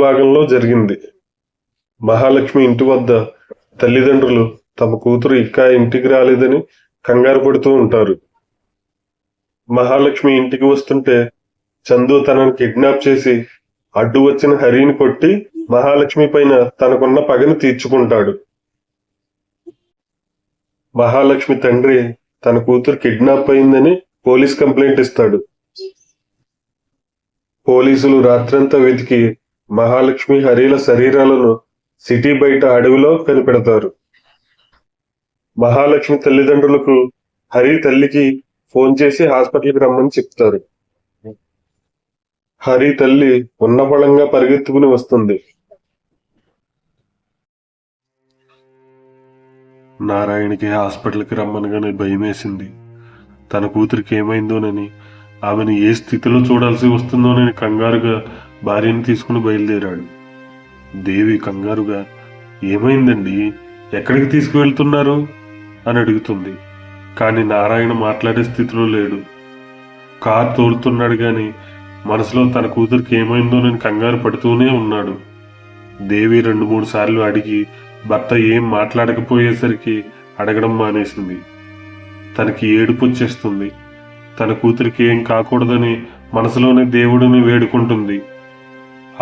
భాగంలో జరిగింది. మహాలక్ష్మి ఇంటి వద్ద తల్లిదండ్రులు తమ కూతురు ఇంకా ఇంటికి రాలేదని కంగారు పడుతూ ఉంటారు. మహాలక్ష్మి ఇంటికి వస్తుంటే చందు తనను కిడ్నాప్ చేసి అడ్డు వచ్చిన హరిని కొట్టి మహాలక్ష్మి పైన తనకున్న పగను తీర్చుకుంటాడు. మహాలక్ష్మి తండ్రి తన కూతురు కిడ్నాప్ అయిందని పోలీస్ కంప్లైంట్ ఇస్తాడు. పోలీసులు రాత్రంతా వెతికి మహాలక్ష్మి హరిల శరీరాలను సిటీ బయట అడవిలో కనిపెడతారు. మహాలక్ష్మి తల్లిదండ్రులకు హరి తల్లికి ఫోన్ చేసి హాస్పిటల్కి రమ్మని చెప్తారు. హరి తల్లి ఉన్న బలంగా పరిగెత్తుకుని వస్తుంది. నారాయణకి హాస్పిటల్కి రమ్మనగానే భయమేసింది. తన కూతురికి ఏమైందోనని, ఆమెను ఏ స్థితిలో చూడాల్సి వస్తుందోనని కంగారుగా భార్యను తీసుకుని బయలుదేరాడు. దేవి కంగారుగా, ఏమైందండి, ఎక్కడికి తీసుకువెళ్తున్నారు అని అడుగుతుంది. కానీ నారాయణ మాట్లాడే స్థితిలో లేడు. కారు తోలుతున్నాడు గాని మనసులో తన కూతురికి ఏమైందోనని కంగారు పడుతూనే ఉన్నాడు. దేవి 2-3 సార్లు అడిగి భర్త ఏం మాట్లాడకపోయేసరికి అడగడం మానేసింది. తనకి ఏడుపు వచ్చేస్తుంది. తన కూతురికి ఏం కాకూడదని మనసులోనే దేవుడిని వేడుకుంటుంది.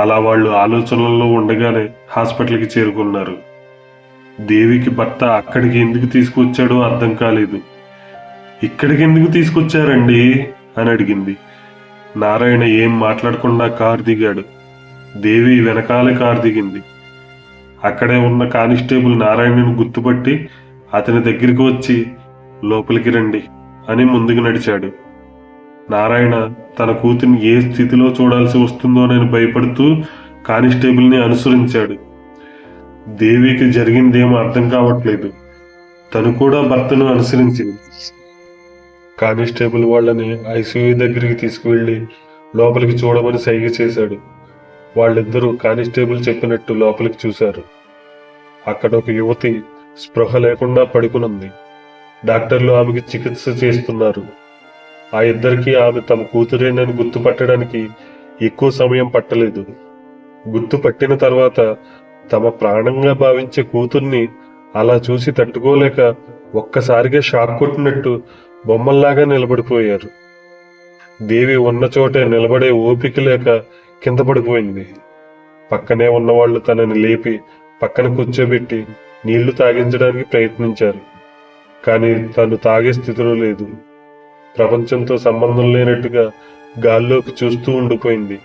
అలా వాళ్ళు ఆలోచనల్లో ఉండగానే హాస్పిటల్కి చేరుకున్నారు. దేవికి భర్త అక్కడికి ఎందుకు తీసుకొచ్చాడో అర్థం కాలేదు. ఇక్కడికి ఎందుకు తీసుకొచ్చారండి అని అడిగింది. నారాయణ ఏం మాట్లాడకుండా కారు దిగాడు. దేవి వెనకాలే కారు దిగింది. అక్కడే ఉన్న కానిస్టేబుల్ నారాయణను గుర్తుపట్టి అతని దగ్గరికి వచ్చి లోపలికి రండి అని ముందుకు నడిచాడు. నారాయణ తన కూతురిని ఏ స్థితిలో చూడాల్సి వస్తుందోనని భయపడుతూ కానిస్టేబుల్ని అనుసరించాడు. దేవికి జరిగిందేమో అర్థం కావట్లేదు. తను కూడా భర్తను అనుసరించింది. కానిస్టేబుల్ వాళ్ళని ఐసీయూ దగ్గరికి తీసుకువెళ్లి లోపలికి చూడమని సైగ చేశాడు. వాళ్ళిద్దరూ కానిస్టేబుల్ చెప్పినట్టు లోపలికి చూశారు. అక్కడ ఒక యువతి స్పృహ లేకుండా పడుకునుంది. డాక్టర్లు ఆమెకి చికిత్స చేస్తున్నారు. ఆ ఇద్దరికి ఆమె తమ కూతురేనని గుర్తుపట్టడానికి ఎక్కువ సమయం పట్టలేదు. గుర్తుపట్టిన తర్వాత తమ ప్రాణంగా భావించే కూతుర్ని అలా చూసి తట్టుకోలేక ఒక్కసారిగా షాక్ కొట్టినట్టు బొమ్మల్లాగా నిలబడిపోయారు. దేవి ఉన్న చోటే నిలబడే ఓపిక లేక కింద పడిపోయింది. పక్కనే ఉన్నవాళ్లు తనని లేపి పక్కన కూర్చోబెట్టి నీళ్లు తాగించడానికి ప్రయత్నించారు. కానీ తను తాగే స్థితిలో లేదు. ప్రపంచంతో సంబంధం లేనట్టుగా గాల్లోకి చూస్తూ ఉండిపోయింది.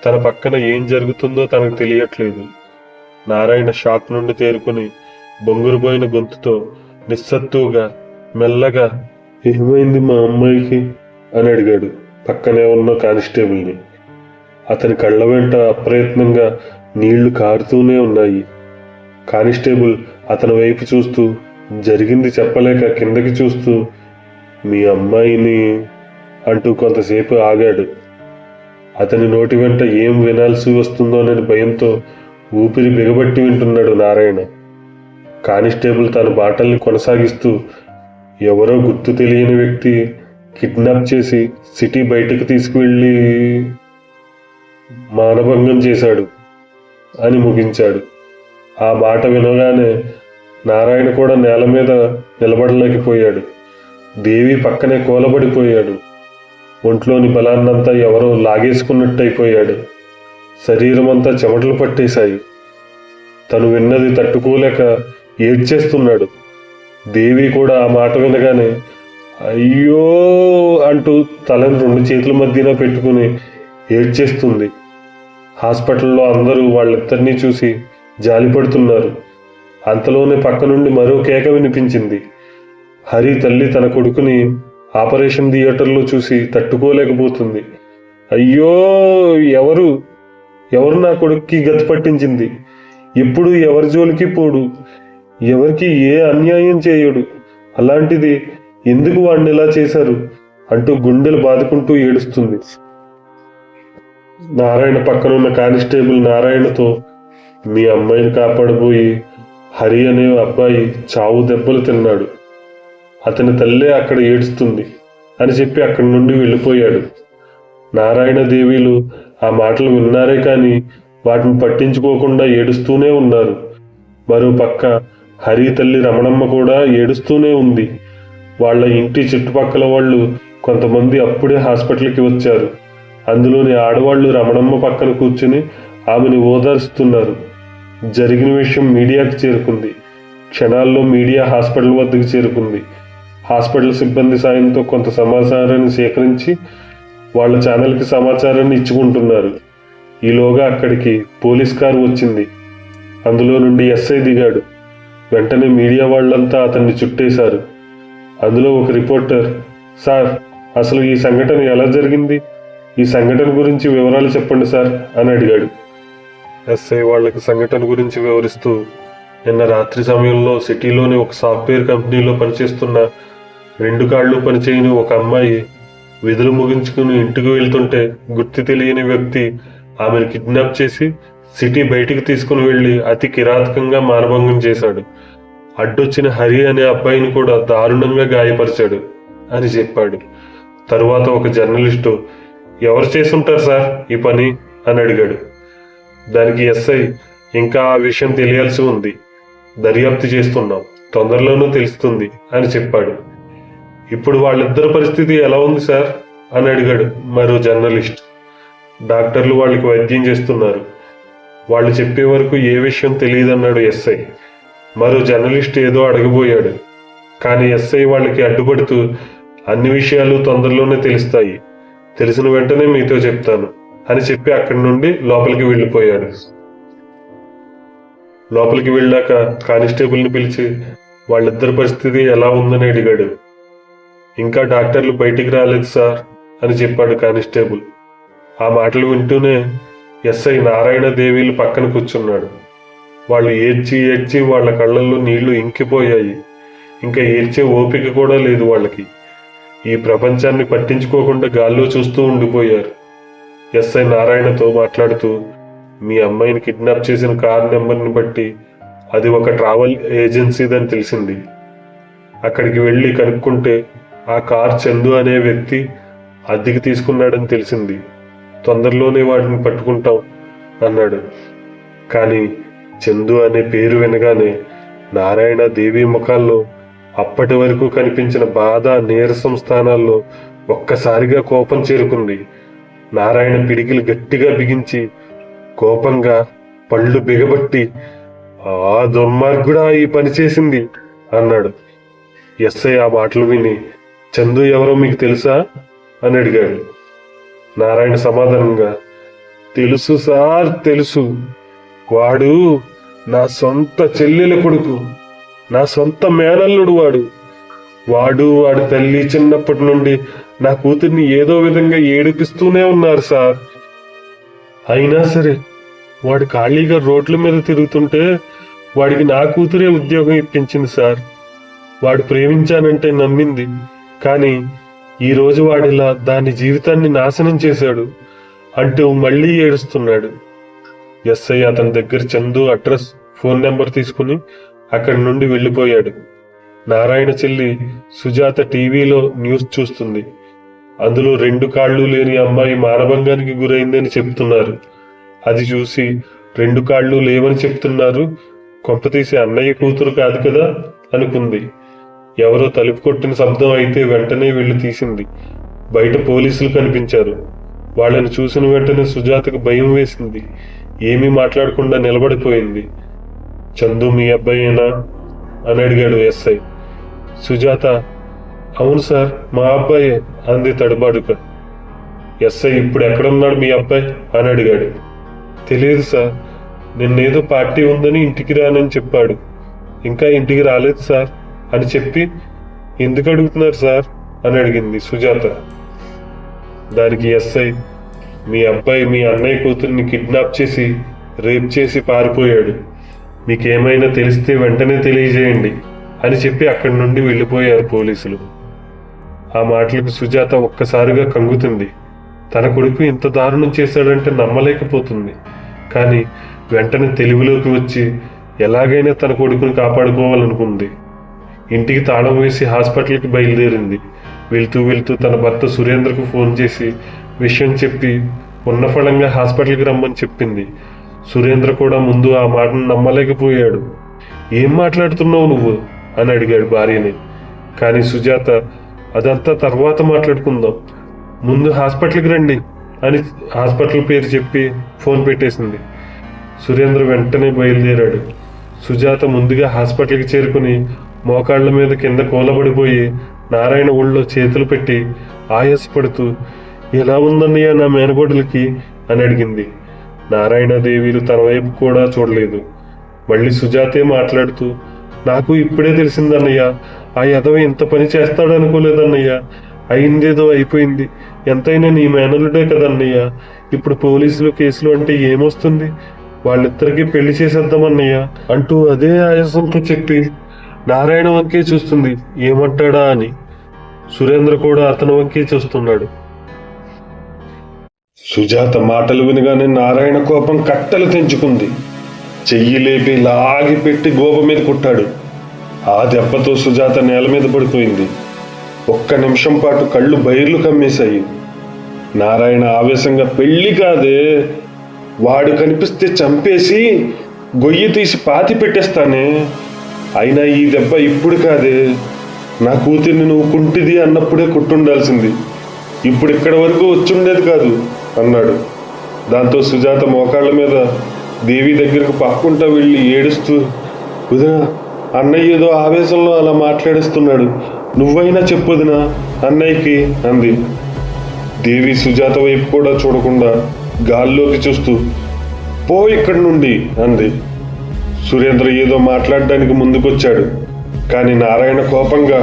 తన పక్కన ఏం జరుగుతుందో తనకు తెలియట్లేదు. నారాయణ షాక్ నుండి తేరుకుని బొంగురుపోయిన గొంతుతో నిస్సత్తుగా మెల్లగా, ఏమైంది మా అమ్మాయికి అని అడిగాడు పక్కనే ఉన్న కానిస్టేబుల్ని. అతని కళ్ళ వెంట అప్రయత్నంగా నీళ్లు కారుతూనే ఉన్నాయి. కానిస్టేబుల్ అతని వైపు చూస్తూ జరిగింది చెప్పలేక కిందకి చూస్తూ, మీ అమ్మాయిని అంటూ కొంతసేపు ఆగాడు. అతని నోటి వెంట ఏం వినాల్సి వస్తుందోనని భయంతో ఊపిరి బిగబట్టి వింటున్నాడు నారాయణ. కానిస్టేబుల్ తన బాటల్ని కొనసాగిస్తూ, ఎవరో గుర్తు తెలియని వ్యక్తి కిడ్నాప్ చేసి సిటీ బయటకు తీసుకువెళ్ళి మానభంగం చేశాడు అని ముగించాడు. ఆ మాట వినగానే నారాయణ కూడా నేల మీద నిలబడలేకపోయాడు. దేవి పక్కనే కూలబడిపోయాడు. ఒంట్లోని బలాన్నంతా ఎవరో లాగేసుకున్నట్టయిపోయాడు. శరీరం అంతా చెమటలు పట్టేశాయి. తను విన్నది తట్టుకోలేక ఏడ్చేస్తున్నాడు. దేవి కూడా ఆ మాట వినగానే అయ్యో అంటూ తలని 2 చేతుల మధ్యన పెట్టుకుని ఏడ్చేస్తుంది. హాస్పిటల్లో అందరూ వాళ్ళిద్దరినీ చూసి జాలిపడుతున్నారు. అంతలోనే పక్క నుండి మరో కేక వినిపించింది. హరి తల్లి తన కొడుకుని ఆపరేషన్ థియేటర్లో చూసి తట్టుకోలేకపోతుంది. అయ్యో, ఎవరు నా కొడుక్కి గతి పట్టించింది? ఎప్పుడు ఎవరి జోలికి పోడు, ఎవరికి ఏ అన్యాయం చేయడు, అలాంటిది ఎందుకు వాడిని ఇలా చేశారు అంటూ గుండెలు బాదుకుంటూ ఏడుస్తుంది. నారాయణ పక్కనున్న కానిస్టేబుల్ నారాయణతో, మీ అమ్మాయిని కాపాడబోయి హరి అనే అబ్బాయి చావు దెబ్బలు తిన్నాడు, అతని తల్లే అక్కడ ఏడుస్తుంది అని చెప్పి అక్కడి నుండి వెళ్ళిపోయాడు. నారాయణ దేవీలు ఆ మాటలు విన్నారే కానీ వాటిని పట్టించుకోకుండా ఏడుస్తూనే ఉన్నారు. మరో పక్క హరి తల్లి రమణమ్మ కూడా ఏడుస్తూనే ఉంది. వాళ్ళ ఇంటి చుట్టుపక్కల వాళ్ళు కొంతమంది అప్పుడే హాస్పిటల్కి వచ్చారు. అందులోని ఆడవాళ్లు రమణమ్మ పక్కన కూర్చుని ఆమెను ఓదార్స్తున్నారు. జరిగిన విషయం మీడియాకు చేరుకుంది. క్షణాల్లో మీడియా హాస్పిటల్ వద్దకు చేరుకుంది. హాస్పిటల్ సిబ్బంది సాయంతో కొంత సమాచారాన్ని సేకరించి వాళ్ళ ఛానల్కి సమాచారాన్ని ఇచ్చుకుంటున్నారు. ఈలోగా అక్కడికి పోలీస్ కారు వచ్చింది. అందులో నుండి ఎస్ఐ దిగాడు. వెంటనే మీడియా వాళ్ళంతా అతన్ని చుట్టేశారు. అందులో ఒక రిపోర్టర్, సార్, అసలు ఈ సంఘటన ఎలా జరిగింది? ఈ సంఘటన గురించి వివరాలు చెప్పండి సార్ అని అడిగాడు. ఎస్ఐ వాళ్ళకి సంఘటన గురించి వివరిస్తూ, నిన్న రాత్రి సమయంలో సిటీలోని ఒక సాఫ్ట్వేర్ కంపెనీలో పనిచేస్తున్న 2 కాళ్ళు పనిచేయని ఒక అమ్మాయి విధులు ముగించుకుని ఇంటికి వెళ్తుంటే గుర్తు తెలియని వ్యక్తి ఆమెను కిడ్నాప్ చేసి సిటీ బయటికి తీసుకుని వెళ్లి అతి కిరాతకంగా మానభంగం చేశాడు. అడ్డొచ్చిన హరి అనే అబ్బాయిని కూడా దారుణంగా గాయపరిచాడు అని చెప్పాడు. తరువాత ఒక జర్నలిస్టు, ఎవరు చేసుంటారు సార్ ఈ పని అని అడిగాడు. దానికి ఎస్ఐ, ఇంకా ఆ విషయం తెలియాల్సి ఉంది, దర్యాప్తు చేస్తున్నాం, తొందరలోనూ తెలుస్తుంది అని చెప్పాడు. ఇప్పుడు వాళ్ళిద్దరి పరిస్థితి ఎలా ఉంది సార్ అని అడిగాడు మరో జర్నలిస్ట్. డాక్టర్లు వాళ్ళకి వైద్యం చేస్తున్నారు, వాళ్ళు చెప్పే వరకు ఏ విషయం తెలియదన్నాడు ఎస్ఐ. మరో జర్నలిస్ట్ ఏదో అడగబోయాడు. కానీ ఎస్ఐ వాళ్ళకి అడ్డుపడుతూ, అన్ని విషయాలు తొందరలోనే తెలుస్తాయి, తెలిసిన వెంటనే మీతో చెప్తాను అని చెప్పి అక్కడి నుండి లోపలికి వెళ్ళిపోయాడు. లోపలికి వెళ్ళాక కానిస్టేబుల్ని పిలిచి వాళ్ళిద్దరి పరిస్థితి ఎలా ఉందని అడిగాడు. ఇంకా డాక్టర్లు బయటికి రాలేదు సార్ అని చెప్పాడు కానిస్టేబుల్. ఆ మాటలు వింటూనే ఎస్ఐ నారాయణ దేవీలు పక్కన కూర్చున్నాడు. వాళ్ళు ఏడ్చి ఏడ్చి వాళ్ళ కళ్ళల్లో నీళ్లు ఇంకిపోయాయి. ఇంకా ఏడ్చే ఓపిక కూడా లేదు వాళ్ళకి. ఈ ప్రపంచాన్ని పట్టించుకోకుండా గాల్లో చూస్తూ ఉండిపోయారు. ఎస్ఐ నారాయణతో మాట్లాడుతూ, మీ అమ్మాయిని కిడ్నాప్ చేసిన కార్ నెంబర్ని బట్టి అది ఒక ట్రావెల్ ఏజెన్సీదని తెలిసింది. అక్కడికి వెళ్ళి కనుక్కుంటే ఆ కార్ చందు అనే వ్యక్తి అద్దెకి తీసుకున్నాడని తెలిసింది. తొందరలోనే వాటిని పట్టుకుంటాం అన్నాడు. కానీ చందు అనే పేరు వినగానే నారాయణ దేవి ముఖాల్లో అప్పటి వరకు కనిపించిన బాధ, నీరసం స్థానాల్లో ఒక్కసారిగా కోపం చేరుకుంది. నారాయణ పిడికిలు గట్టిగా బిగించి కోపంగా పళ్ళు బిగబట్టి, ఆ దుర్మార్గుడా ఈ పని చేసింది అన్నాడు. ఎస్ఐ ఆ మాటలు విని, చందు ఎవరో మీకు తెలుసా అని అడిగాడు. నారాయణ సమాధానంగా, తెలుసు సార్, తెలుసు. వాడు నా సొంత చెల్లెల కొడుకు, నా సొంత మేనల్లుడు. వాడు వాడి తల్లి చిన్నప్పటి నుండి నా కూతుర్ని ఏదో విధంగా ఏడిపిస్తూనే ఉన్నారు సార్. అయినా సరే వాడు ఖాళీగా రోడ్ల మీద తిరుగుతుంటే వాడికి నా కూతురే ఉద్యోగం ఇప్పించింది సార్. వాడు ప్రేమించానంటే నమ్మింది, కానీ ఈరోజు వాడిలా దాని జీవితాన్ని నాశనం చేశాడు అంటూ మళ్ళీ ఏడుస్తున్నాడు. ఎస్ఐ అతని దగ్గర చందు అడ్రస్, ఫోన్ నెంబర్ తీసుకుని అక్కడి నుండి వెళ్ళిపోయాడు. నారాయణ చెల్లి సుజాత టీవీలో న్యూస్ చూస్తుంది. అందులో 2 కాళ్ళు లేని అమ్మాయి మానభంగానికి గురైందని చెప్తున్నారు. అది చూసి 2 కాళ్ళు లేవని చెప్తున్నారు, కొంపతీసి అన్నయ్య కూతురు కాదు కదా అనుకుంది. ఎవరో తలుపు కొట్టిన శబ్దం అయితే వెంటనే వెళ్ళి తీసింది. బయట పోలీసులు కనిపించారు. వాళ్ళని చూసిన వెంటనే సుజాతకు భయం వేసింది. ఏమీ మాట్లాడకుండా నిలబడిపోయింది. చందు మీ అబ్బాయేనా అని అడిగాడు ఎస్ఐ. సుజాత, అవును సార్, మా అబ్బాయే అంది తడబాడుగా. ఎస్ఐ, ఇప్పుడు ఎక్కడున్నాడు మీ అబ్బాయి అని అడిగాడు. తెలియదు సార్, నిన్నేదో పార్టీ ఉందని ఇంటికి రానని చెప్పాడు, ఇంకా ఇంటికి రాలేదు సార్ అని చెప్పి, ఎందుకు అడుగుతున్నారు సార్ అని అడిగింది సుజాత. దానికి ఎస్ఐ, మీ అబ్బాయి మీ అన్నయ్య కూతుర్ని కిడ్నాప్ చేసి రేప్ చేసి పారిపోయాడు, మీకేమైనా తెలిస్తే వెంటనే తెలియజేయండి అని చెప్పి అక్కడి నుండి వెళ్ళిపోయారు పోలీసులు. ఆ మాటలకు సుజాత ఒక్కసారిగా కంగుతుంది. తన కొడుకు ఇంత దారుణం చేశాడంటే నమ్మలేకపోతుంది. కానీ వెంటనే తెలివిలోకి వచ్చి ఎలాగైనా తన కొడుకుని కాపాడుకోవాలనుకుంది. ఇంటికి తాళం వేసి హాస్పిటల్కి బయలుదేరింది. వెళ్తూ వెళ్తూ తన భర్త సురేంద్రకు ఫోన్ చేసి విషయం చెప్పి ఉన్న ఫలంగా హాస్పిటల్కి రమ్మని చెప్పింది. సురేంద్ర కూడా ముందు ఆ మాటను నమ్మలేకపోయాడు. ఏం మాట్లాడుతున్నావు నువ్వు అని అడిగాడు భార్యని. కానీ సుజాత, అదంతా తర్వాత మాట్లాడుకుందాం, ముందు హాస్పిటల్కి రండి అని హాస్పిటల్ పేరు చెప్పి ఫోన్ పెట్టేసింది. సురేంద్ర వెంటనే బయలుదేరాడు. సుజాత ముందుగా హాస్పిటల్కి చేరుకుని మోకాళ్ల మీద కింద కూలబడిపోయి నారాయణ ఒళ్ళో చేతులు పెట్టి ఆయాసపడుతూ, ఎలా ఉందన్నయ్య నా మేనగోడలకి అని అడిగింది. నారాయణదేవిలు తన వైపు కూడా చూడలేదు. మళ్ళీ సుజాతే మాట్లాడుతూ, నాకు ఇప్పుడే తెలిసిందన్నయ్య, ఆ యదవ ఇంత పని చేస్తాడు అనుకోలేదన్నయ్య. అయిందేదో అయిపోయింది, ఎంతైనా నీ మేనలుడే కదన్నయ్య. ఇప్పుడు పోలీసులు కేసులు అంటే ఏమొస్తుంది, వాళ్ళిద్దరికీ పెళ్లి చేసేద్దామన్నయ్య అంటూ అదే ఆయాసంతో చెప్పి నారాయణ వంకే చూస్తుంది, ఏమంటాడా అని. సురేంద్ర కూడా అతని వంకే చూస్తున్నాడు. సుజాత మాటలు వినగానే నారాయణ కోపం కట్టలు తెంచుకుంది. చెయ్యి లేపి లాగి పెట్టి గోప మీద కొట్టాడు. ఆ దెబ్బతో సుజాత నేల మీద పడిపోయింది. ఒక్క నిమిషం పాటు కళ్ళు బైర్లు కమ్మేశాయి. నారాయణ ఆవేశంగా, పెళ్లి కాదే, వాడు కనిపిస్తే చంపేసి గొయ్యి తీసి పాతి పెట్టేస్తానే, అయినా ఈ దెబ్బ ఇప్పుడు కాదే, నా కూతుర్ని నువ్వు కుంటిది అన్నప్పుడే కొట్టుండాల్సింది, ఇప్పుడు ఇక్కడి వరకు వచ్చుండేది కాదు అన్నాడు. దాంతో సుజాత మోకాళ్ళ మీద దేవి దగ్గరకు పాక్కుంటా వెళ్ళి ఏడుస్తూ, వదినా, అన్నయ్య ఏదో ఆవేశంలో అలా మాట్లాడేస్తున్నాడు, నువ్వైనా చెప్పొదినా అన్నయ్యకి అంది. దేవి సుజాత వైపు కూడా చూడకుండా గాల్లోకి చూస్తూ, పో ఇక్కడి నుండి అంది. సురేంద్ర ఏదో మాట్లాడడానికి ముందుకొచ్చాడు. కానీ నారాయణ కోపంగా,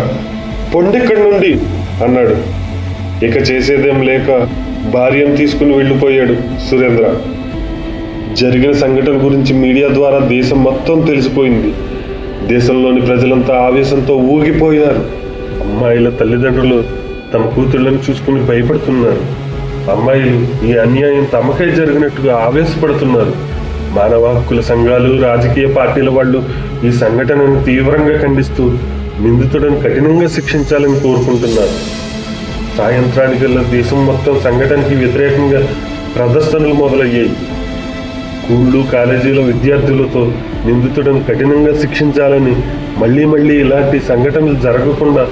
పొండిక్కడి నుండి అన్నాడు. ఇక చేసేదేం లేక భార్యను తీసుకుని వెళ్ళిపోయాడు సురేంద్ర. జరిగిన సంఘటన గురించి మీడియా ద్వారా దేశం మొత్తం తెలిసిపోయింది. దేశంలోని ప్రజలంతా ఆవేశంతో ఊగిపోయారు. అమ్మాయిల తల్లిదండ్రులు తమ కూతుళ్ళని చూసుకుని భయపడుతున్నారు. అమ్మాయిలు ఈ అన్యాయం తమకై జరిగినట్టుగా ఆవేశపడుతున్నారు. మానవ హక్కుల సంఘాలు, రాజకీయ పార్టీల వాళ్ళు ఈ సంఘటనను తీవ్రంగా ఖండిస్తూ నిందితుడిని కఠినంగా శిక్షించాలని కోరుకుంటున్నారు. సాయంత్రానికల్లా దేశం మొత్తం సంఘటనకి వ్యతిరేకంగా ప్రదర్శనలు మొదలయ్యాయి. స్కూళ్ళు, కాలేజీల విద్యార్థులతో నిందితుడిని కఠినంగా శిక్షించాలని, మళ్లీ ఇలాంటి సంఘటనలు జరగకుండా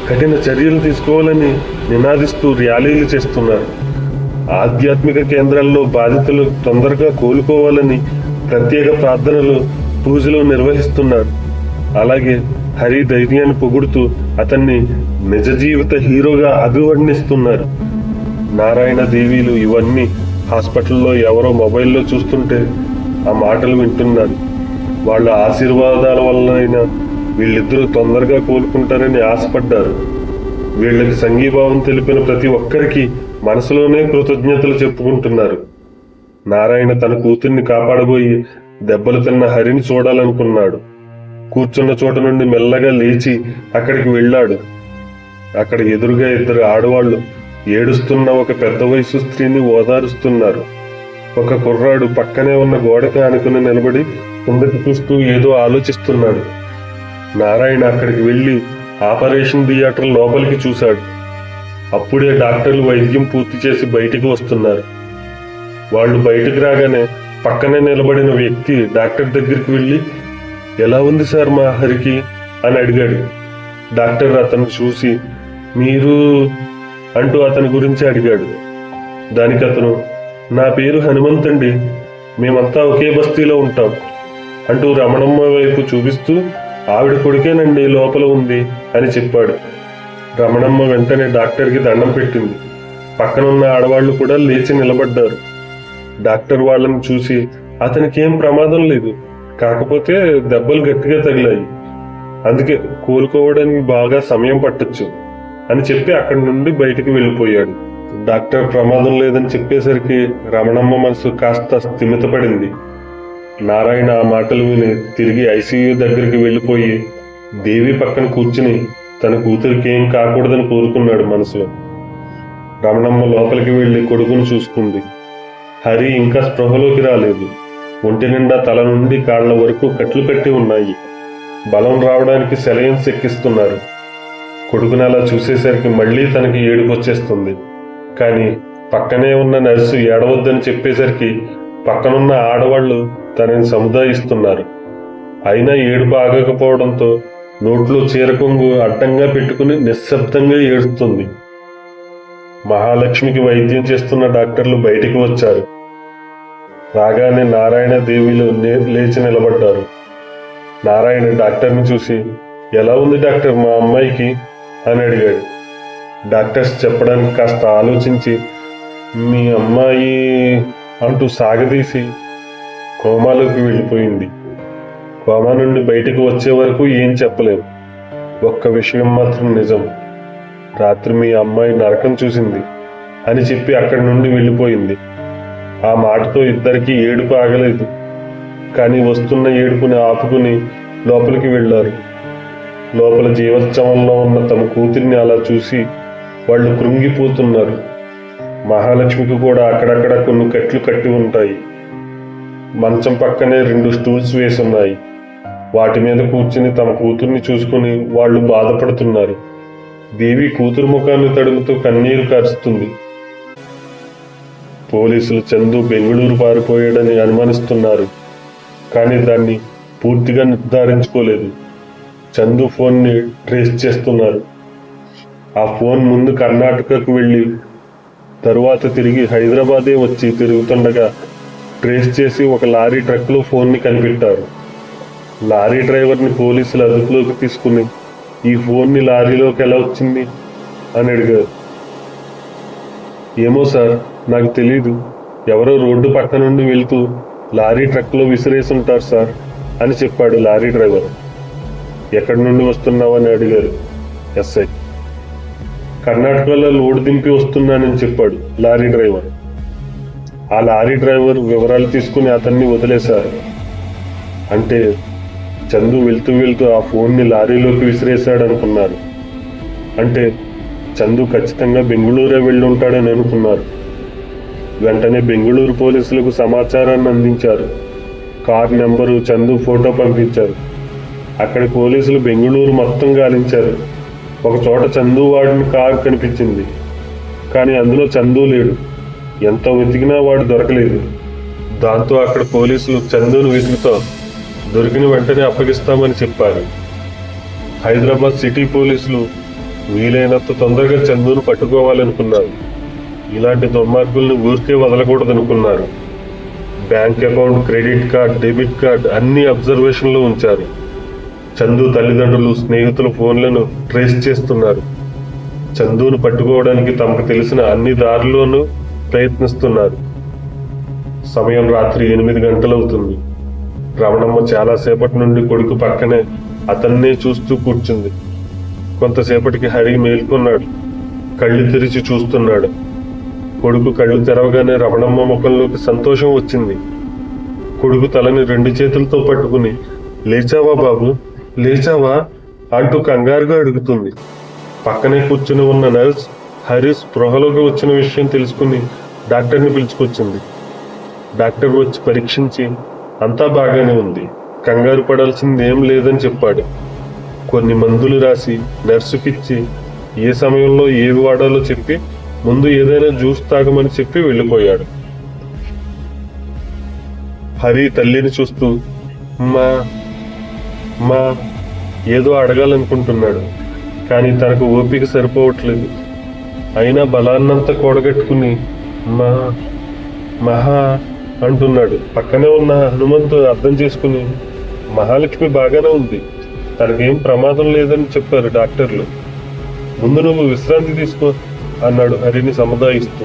కఠిన చర్యలు తీసుకోవాలని నినాదిస్తూ ర్యాలీలు చేస్తున్నారు. ఆధ్యాత్మిక కేంద్రాల్లో బాధితులు తొందరగా కోలుకోవాలని ప్రత్యేక ప్రార్థనలు, పూజలు నిర్వహిస్తున్నారు. అలాగే హరి ధైర్యాన్ని పొగుడుతూ అతన్ని నిజ జీవిత హీరోగా అభివర్ణిస్తున్నారు. నారాయణ దేవీలు ఇవన్నీ హాస్పిటల్లో ఎవరో మొబైల్లో చూస్తుంటే ఆ మాటలు వింటున్నారు. వాళ్ళ ఆశీర్వాదాల వల్లనైనా వీళ్ళిద్దరూ తొందరగా కోలుకుంటారని ఆశపడ్డారు. వీళ్ళకి సంఘీభావం తెలిపిన ప్రతి ఒక్కరికి మనసులోనే కృతజ్ఞతలు చెప్పుకుంటున్నారు. నారాయణ తన కూతుర్ని కాపాడబోయి దెబ్బలు తిన్న హరిని చూడాలనుకున్నాడు. కూర్చున్న చోట నుండి మెల్లగా లేచి అక్కడికి వెళ్ళాడు. అక్కడ ఎదురుగా ఇద్దరు ఆడవాళ్లు ఏడుస్తున్న ఒక పెద్ద వయసు స్త్రీని ఓదారుస్తున్నారు. ఒక కుర్రాడు పక్కనే ఉన్న గోడకి ఆనుకుని నిలబడి కిందకి చూస్తూ ఏదో ఆలోచిస్తున్నాడు. నారాయణ అక్కడికి వెళ్ళి ఆపరేషన్ థియేటర్ లోపలికి చూశాడు. అప్పుడే డాక్టర్లు వైద్యం పూర్తి చేసి బయటికి వస్తున్నారు. వాళ్ళు బయటకు రాగానే పక్కనే నిలబడిన వ్యక్తి డాక్టర్ దగ్గరికి వెళ్ళి, ఎలా ఉంది సార్ మా హరికి అని అడిగాడు. డాక్టర్ అతను చూసి, మీరు అంటూ అతని గురించి అడిగాడు. దానికి అతను, నా పేరు హనుమంత్ అండి, మేమంతా ఒకే బస్తీలో ఉంటాం అంటూ రమణమ్మ వైపు చూపిస్తూ, ఆవిడ కొడుకేనండి లోపల ఉంది అని చెప్పాడు. రమణమ్మ వెంటనే డాక్టర్కి దండం పెట్టింది. పక్కనున్న ఆడవాళ్లు కూడా లేచి నిలబడ్డారు. డాక్టర్ వాళ్ళని చూసి, అతనికి ఏం ప్రమాదం లేదు, కాకపోతే దెబ్బలు గట్టిగా తగిలాయి, అందుకే కోలుకోవడానికి బాగా సమయం పట్టొచ్చు అని చెప్పి అక్కడి నుండి బయటికి వెళ్ళిపోయాడు. డాక్టర్ ప్రమాదం లేదని చెప్పేసరికి రమణమ్మ మనసు కాస్త స్థిమితపడింది. నారాయణ ఆ మాటలు విని తిరిగి ఐసీయూ దగ్గరికి వెళ్ళిపోయి దేవి పక్కన కూర్చుని తన కూతురికి ఏం కాకూడదని కోరుకున్నాడు మనసులో. రమణమ్మ లోపలికి వెళ్లి కొడుకును చూసుకుంది. హరి ఇంకా స్పృహలోకి రాలేదు. ఒంటి నిండా తల నుండి కాళ్ల వరకు కట్లు కట్టి ఉన్నాయి. బలం రావడానికి సెలయన్స్ ఎక్కిస్తున్నారు. కొడుకుని అలా చూసేసరికి మళ్లీ తనకి ఏడుపొచ్చేస్తుంది. కానీ పక్కనే ఉన్న నర్సు ఏడవద్దని చెప్పేసరికి పక్కనున్న ఆడవాళ్లు తనని సముదాయిస్తున్నారు. అయినా ఏడుపు ఆగకపోవడంతో నోట్లో చీరకొంగు అడ్డంగా పెట్టుకుని నిశ్శబ్దంగా ఏడుస్తుంది. మహాలక్ష్మికి వైద్యం చేస్తున్న డాక్టర్లు బయటికి వచ్చారు. రాగానే నారాయణ దేవిలు లేచి నిలబడ్డారు. నారాయణ డాక్టర్ని చూసి, ఎలా ఉంది డాక్టర్ మా అమ్మాయికి అని అడిగాడు. డాక్టర్స్ చెప్పడానికి కాస్త ఆలోచించి, మీ అమ్మాయి అంటూ సాగదీసి కోమాలోకి వెళ్ళిపోయింది. కోమా నుండి బయటకు వచ్చే వరకు ఏం చెప్పలేవు. ఒక్క విషయం మాత్రం నిజం, రాత్రి మీ అమ్మాయి నరకం చూసింది అని చెప్పి అక్కడి నుండి వెళ్ళిపోయింది. ఆ మాటతో ఇద్దరికీ ఏడుపు ఆగలేదు. కానీ వస్తున్న ఏడుపుని ఆపుకుని లోపలికి వెళ్ళారు. లోపల జీవోత్సవంలో ఉన్న తమ కూతురిని అలా చూసి వాళ్ళు కృంగిపోతున్నారు. మహాలక్ష్మికి కూడా అక్కడక్కడ కొన్ని కట్లు కట్టి ఉంటాయి. మంచం పక్కనే 2 స్టూల్స్ వేసున్నాయి. వాటి మీద కూర్చుని తమ కూతుర్ని చూసుకుని వాళ్ళు బాధపడుతున్నారు. దేవి కూతురు ముఖాన్ని తడుముతూ కన్నీరు కారుస్తుంది. పోలీసులు చందు బెంగళూరు పారిపోయాడని అనుమానిస్తున్నారు. కానీ దాన్ని పూర్తిగా నిర్ధారించుకోలేదు. చందు ఫోన్ని ట్రేస్ చేస్తున్నారు. ఆ ఫోన్ ముందు కర్ణాటకకు వెళ్ళి తరువాత తిరిగి హైదరాబాదే వచ్చి తిరుగుతుండగా ట్రేస్ చేసి ఒక లారీ ట్రక్లో ఫోన్ని కనిపెట్టారు. లారీ డ్రైవర్ని పోలీసులు అదుపులోకి తీసుకుని, ఈ ఫోన్ని లారీలోకి ఎలా వచ్చింది అని అడిగారు. ఏమో సార్, నాకు తెలీదు. ఎవరో రోడ్డు పక్క నుండి వెళ్తూ లారీ ట్రక్లో విసిరేసి ఉంటారు సార్ అని చెప్పాడు లారీ డ్రైవర్. ఎక్కడి నుండి వస్తున్నావని అడిగారు ఎస్ఐ. కర్ణాటకలో లోడ్ దింపి వస్తున్నానని చెప్పాడు లారీ డ్రైవర్. ఆ లారీ డ్రైవర్ వివరాలు తీసుకుని అతన్ని వదిలేశారు. అంటే చందు వెళ్తూ వెళ్తూ ఆ ఫోన్ని లారీలోకి విసిరేశాడు అనుకున్నారు. అంటే చందు ఖచ్చితంగా బెంగళూరే వెళ్ళి ఉంటాడని అనుకున్నారు. వెంటనే బెంగళూరు పోలీసులకు సమాచారాన్ని అందించారు. కార్ నెంబరు, చందు ఫోటో పంపించారు. అక్కడి పోలీసులు బెంగళూరు మొత్తం గాలించారు. ఒక చోట చందు వాడిని కారు కనిపించింది. కానీ అందులో చందు లేడు. ఎంత వెతికినా వాడు దొరకలేదు. దాంతో అక్కడ పోలీసులు చందును వెతుకుతా దొరికిన వెంటనే అప్పగిస్తామని చెప్పారు. హైదరాబాద్ సిటీ పోలీసులు వీలైనంత తొందరగా చందును పట్టుకోవాలనుకున్నారు. ఇలాంటి దుర్మార్గుల్ని ఊరికే వదలకూడదనుకున్నారు. Bank account, credit card, debit card అన్ని అబ్జర్వేషన్లో ఉంచారు. చందు తల్లిదండ్రులు, స్నేహితుల ఫోన్లను ట్రేస్ చేస్తున్నారు. చందును పట్టుకోవడానికి తమకు తెలిసిన అన్ని దారుల్లోనూ ప్రయత్నిస్తున్నారు. సమయం రాత్రి 8 గంటలవుతుంది. రమణమ్మ చాలాసేపటి నుండి కొడుకు పక్కనే అతన్నే చూస్తూ కూర్చుంది. కొంతసేపటికి హరి మేల్కొన్నాడు. కళ్ళు తెరిచి చూస్తున్నాడు. కొడుకు కళ్ళు తెరవగానే రమణమ్మ ముఖంలోకి సంతోషం వచ్చింది. కొడుకు తలని 2 చేతులతో పట్టుకుని, లేచావా బాబు, లేచావా అంటూ కంగారుగా అడుగుతుంది. పక్కనే కూర్చుని ఉన్న నర్స్ హరి స్పృహలోకి వచ్చిన విషయం తెలుసుకుని డాక్టర్ని పిలుచుకొచ్చింది. డాక్టర్ వచ్చి పరీక్షించి అంతా బాగానే ఉంది, కంగారు పడాల్సింది ఏం లేదని చెప్పాడు. కొన్ని మందులు రాసి నర్సుకిచ్చి ఏ సమయంలో ఏవి వాడాలో చెప్పి ముందు ఏదైనా జ్యూస్ తాగమని చెప్పి వెళ్ళిపోయాడు. హరి తల్లిని చూస్తూ మా మా ఏదో అడగాలనుకుంటున్నాడు. కానీ తనకు ఓపిక సరిపోవట్లేదు. అయినా బలాన్నంతా కూడగట్టుకుని మా మహా అంటున్నాడు. పక్కనే ఉన్న హనుమంతు అర్థం చేసుకుని, మహాలక్ష్మి బాగానే ఉంది, తనకేం ప్రమాదం లేదని చెప్పారు డాక్టర్లు, ముందు నువ్వు విశ్రాంతి తీసుకో అన్నాడు హరిని సముదాయిస్తూ.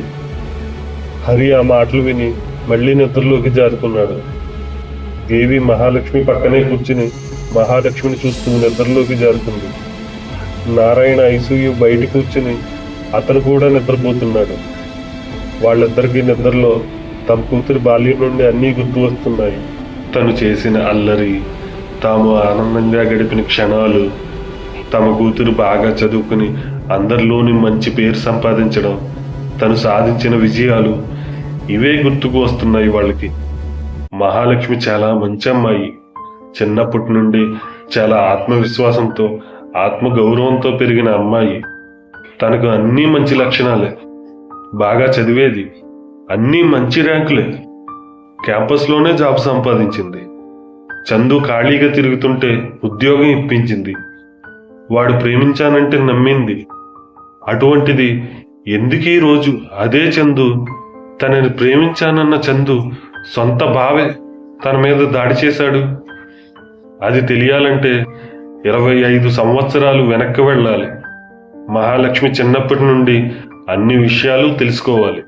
హరి ఆ మాటలు విని మళ్ళీ నిద్రలోకి జారుకున్నాడు. దేవి మహాలక్ష్మి పక్కనే కూర్చుని మహాలక్ష్మిని చూస్తూ నిద్రలోకి జారుకుంది. నారాయణ ఐసీయూ బయట కూర్చుని అతను కూడా నిద్రపోతున్నాడు. వాళ్ళిద్దరికీ నిద్రలో తమ కూతురి బాల్యం నుండి అన్నీ గుర్తు వస్తున్నాయి. తను చేసిన అల్లరి, తాము ఆనందంగా గడిపిన క్షణాలు, తమ కూతురు బాగా చదువుకుని అందరిలోని మంచి పేరు సంపాదించడం, తను సాధించిన విజయాలు, ఇవే గుర్తుకు వస్తున్నాయి వాళ్ళకి. మహాలక్ష్మి చాలా మంచి అమ్మాయి. చిన్నప్పటి నుండి చాలా ఆత్మవిశ్వాసంతో, ఆత్మగౌరవంతో పెరిగిన అమ్మాయి. తనకు అన్నీ మంచి లక్షణాలే. బాగా చదివేది, అన్నీ మంచి ర్యాంకులే. క్యాంపస్లోనే జాబ్ సంపాదించింది. చందు ఖాళీగా తిరుగుతుంటే ఉద్యోగం ఇప్పించింది. వాడు ప్రేమించానంటే నమ్మింది. అటువంటిది ఎందుకు ఈ రోజు అదే చందు, తనని ప్రేమించానన్న చందు సొంత బావే తన మీద దాడి చేశాడు? అది తెలియాలంటే 25 సంవత్సరాలు వెనక్కి వెళ్ళాలి. మహాలక్ష్మి చిన్నప్పటి నుండి అన్ని విషయాలు తెలుసుకోవాలి.